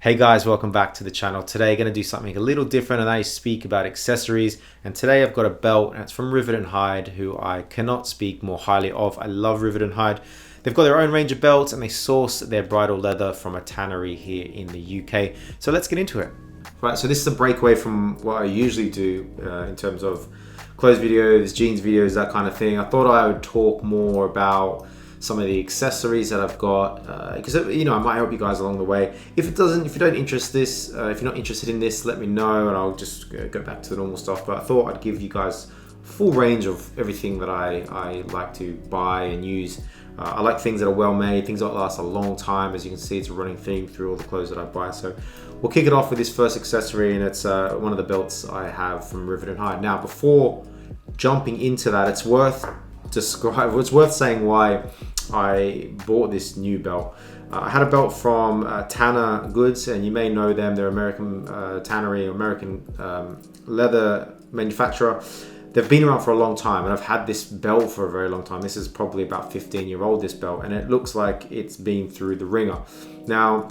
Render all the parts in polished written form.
Hey guys, welcome back to the channel. Today going to do something a little different, and I speak about accessories. And today I've got a belt, and it's from Rivet Hide, who I cannot speak more highly of. I love Rivet Hide. They've got their own range of belts, and they source their bridal leather from a tannery here in the UK. So let's get into it. Right, so this is a breakaway from what I usually do in terms of clothes videos, jeans videos, that kind of thing. I thought I would talk more about some of the accessories that I've got, because I might help you guys along the way. If you don't if you're not interested in this, let me know and I'll just go back to the normal stuff. But I thought I'd give you guys a full range of everything that I like to buy and use. I like things that are well made, things that last a long time. As you can see, it's a running theme through all the clothes that I buy. So we'll kick it off with this first accessory, and it's one of the belts I have from Rivet Hide. Now, before jumping into that, it's worth saying why I bought this new belt. I had a belt from Tanner Goods, and you may know them. They're American tannery, American leather manufacturer. They've been around for a long time, and I've had this belt for a very long time. This is probably about 15-year-old, this belt, and it looks like it's been through the ringer. Now,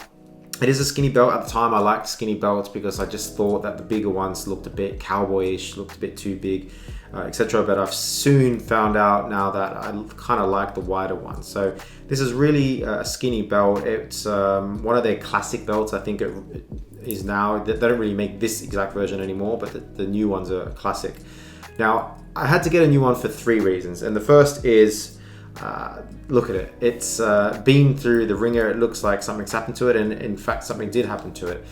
it is a skinny belt. At the time, I liked skinny belts because I just thought that the bigger ones looked a bit cowboyish, looked a bit too big, etc. But I've soon found out now that I kind of like the wider ones. So this is really a skinny belt. It's one of their classic belts. I think it is now. They don't really make this exact version anymore, but the new ones are classic. Now, I had to get a new one for 3 reasons. And the first is, look at it. It's been through the ringer. It looks like something's happened to it, and in fact something did happen to it.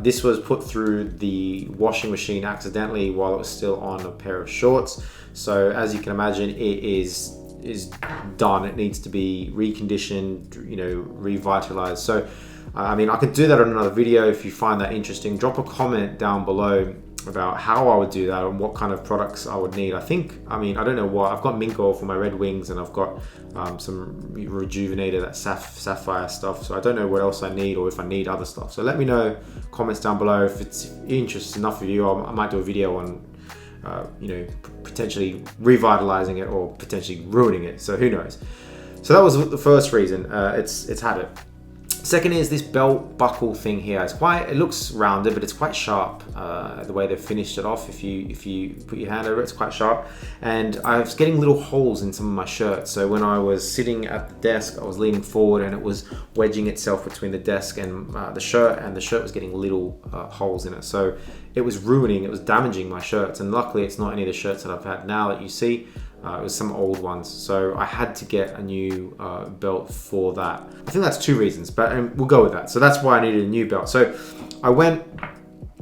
This was put through the washing machine accidentally while it was still on a pair of shorts. So as you can imagine, it is done. It needs to be reconditioned, revitalized. So I could do that on another video. If you find that interesting, drop a comment down below about how I would do that and what kind of products I would need. I don't know what. I've got mink oil for my red wings, and I've got some rejuvenator, that sapphire stuff. So I don't know what else I need, or if I need other stuff. So let me know, comments down below. If it's interesting enough for you, I might do a video on potentially revitalizing it or potentially ruining it. So who knows? So that was the first reason. It's had it. Second is this belt buckle thing here. It looks rounded, but it's quite sharp. The way they've finished it off, if you put your hand over it, it's quite sharp. And I was getting little holes in some of my shirts. So when I was sitting at the desk, I was leaning forward, and it was wedging itself between the desk and the shirt, and the shirt was getting little holes in it. So it was damaging my shirts. And luckily, it's not any of the shirts that I've had now that you see. It was some old ones, so I had to get a new belt for that. I think that's 2 reasons, but we'll go with that. So that's why I needed a new belt. So I went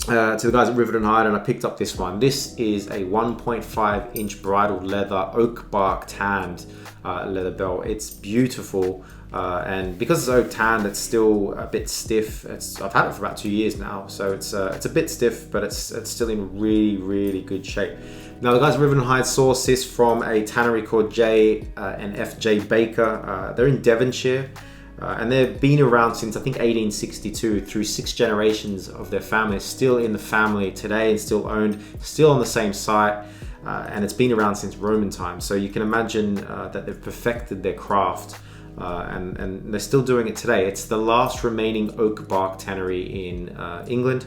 to the guys at Rivet Hide, and I picked up this one. This is a 1.5-inch bridal leather oak bark tanned leather belt. It's beautiful, and because it's oak tanned, it's still a bit stiff. I've had it for about 2 years now, so it's a bit stiff, but it's still in really, really good shape. Now, the guys at Rivet Hide source this from a tannery called J and FJ Baker. They're in Devonshire, and they've been around since I think 1862, through 6 generations of their family. Still in the family today and still owned, still on the same site, and it's been around since Roman times. So you can imagine that they've perfected their craft, and they're still doing it today. It's the last remaining oak bark tannery in England.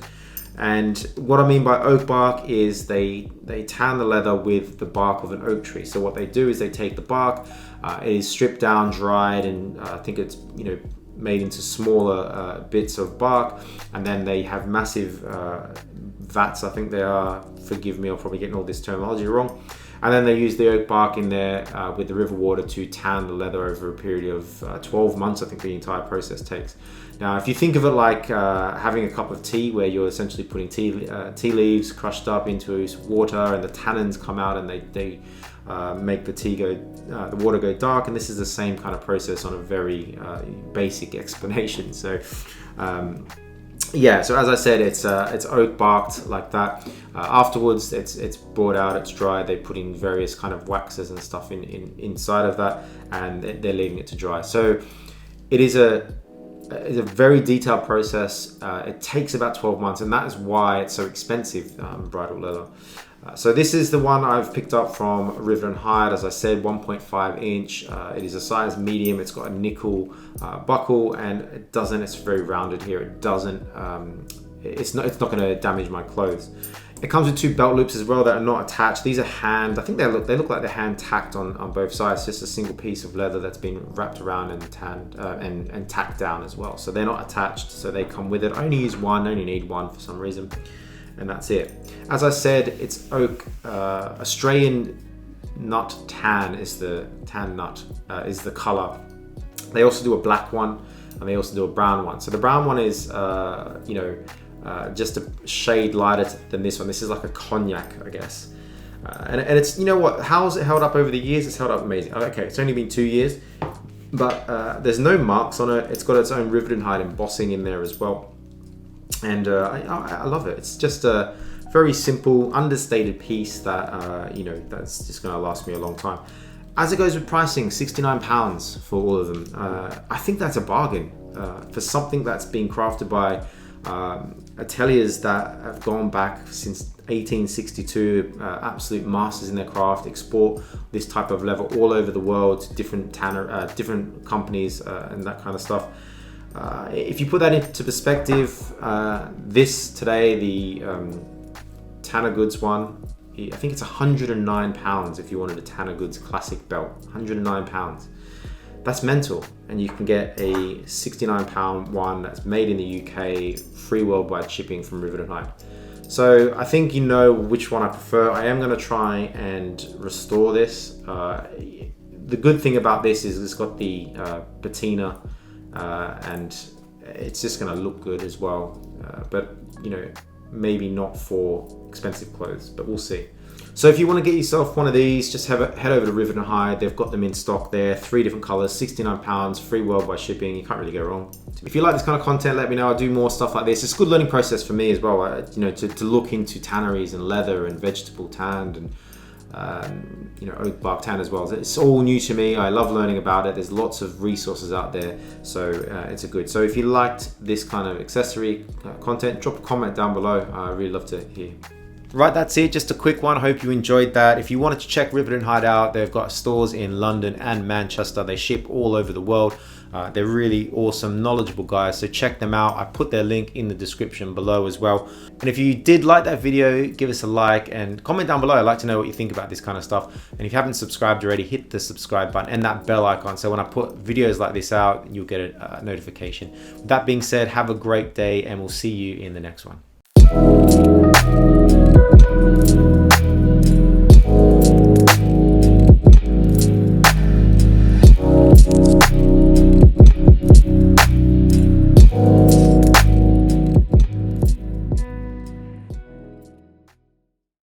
And what I mean by oak bark is they tan the leather with the bark of an oak tree. So what they do is they take the bark, it is stripped down, dried, and I think it's made into smaller bits of bark, and then they have massive vats, I think they are. Forgive me, I'm probably getting all this terminology wrong. And then they use the oak bark in there with the river water to tan the leather over a period of 12 months, I think the entire process takes. Now, if you think of it like having a cup of tea, where you're essentially putting tea leaves crushed up into water, and the tannins come out, and they make the water go dark, and this is the same kind of process on a very basic explanation. So so as I said, it's oak barked like that. Afterwards, it's brought out, it's dried. They put in various kind of waxes and stuff inside of that, and they're leaving it to dry. So it is a very detailed process. It takes about 12 months, and that is why it's so expensive, bridal leather. So this is the one I've picked up from Rivet Hide, as I said, 1.5 inch. It is a size medium. It's got a nickel buckle, and it's very rounded here. It doesn't, it's not going to damage my clothes. It comes with 2 belt loops as well that are not attached. These are hand, I think they look like they're hand tacked on both sides. Just a single piece of leather that's been wrapped around and tacked down as well. So they're not attached, so they come with it. I only use one, I only need one for some reason, and that's it. As I said, it's oak, Australian nut tan is the color. They also do a black one, and they also do a brown one. So the brown one is, just a shade lighter than this one. This is like a cognac, I guess. And it's, you know what, how has it held up over the years? It's held up amazing. Okay, it's only been 2 years, but there's no marks on it. It's got its own Rivet Hide embossing in there as well. And I love it. It's just a very simple, understated piece that, that's just gonna last me a long time. As it goes with pricing, £69 for all of them. I think that's a bargain for something that's been crafted by ateliers that have gone back since 1862, absolute masters in their craft, export this type of leather all over the world to different different companies and that kind of stuff. If you put that into perspective, this today, the Tanner Goods one, I think it's £109 if you wanted a Tanner Goods classic belt. £109. That's mental, and you can get a £69 one that's made in the UK, free worldwide shipping from Rivet Hide. So I think you know which one I prefer. I am going to try and restore this. The good thing about this is it's got the patina, and it's just going to look good as well. But maybe not for expensive clothes, but we'll see. So if you want to get yourself one of these, just head over to Rivet Hide. They've got them in stock there, 3 different colors, £69, free worldwide shipping. You can't really go wrong. If you like this kind of content, let me know. I'll do more stuff like this. It's a good learning process for me as well, to look into tanneries and leather and vegetable tanned and oak bark tan as well. It's all new to me. I love learning about it. There's lots of resources out there, so it's a good. So if you liked this kind of accessory content, drop a comment down below. I really love to hear. Right, that's it. Just a quick one. Hope you enjoyed that. If you wanted to check Rivet Hide out, they've got stores in London and Manchester. They ship all over the world. They're really awesome, knowledgeable guys, so check them out. I put their link in the description below as well. And if you did like that video, give us a like and comment down below. I'd like to know what you think about this kind of stuff. And if you haven't subscribed already, hit the subscribe button and that bell icon, so when I put videos like this out, you'll get a notification. With that being said, have a great day, and we'll see you in the next one.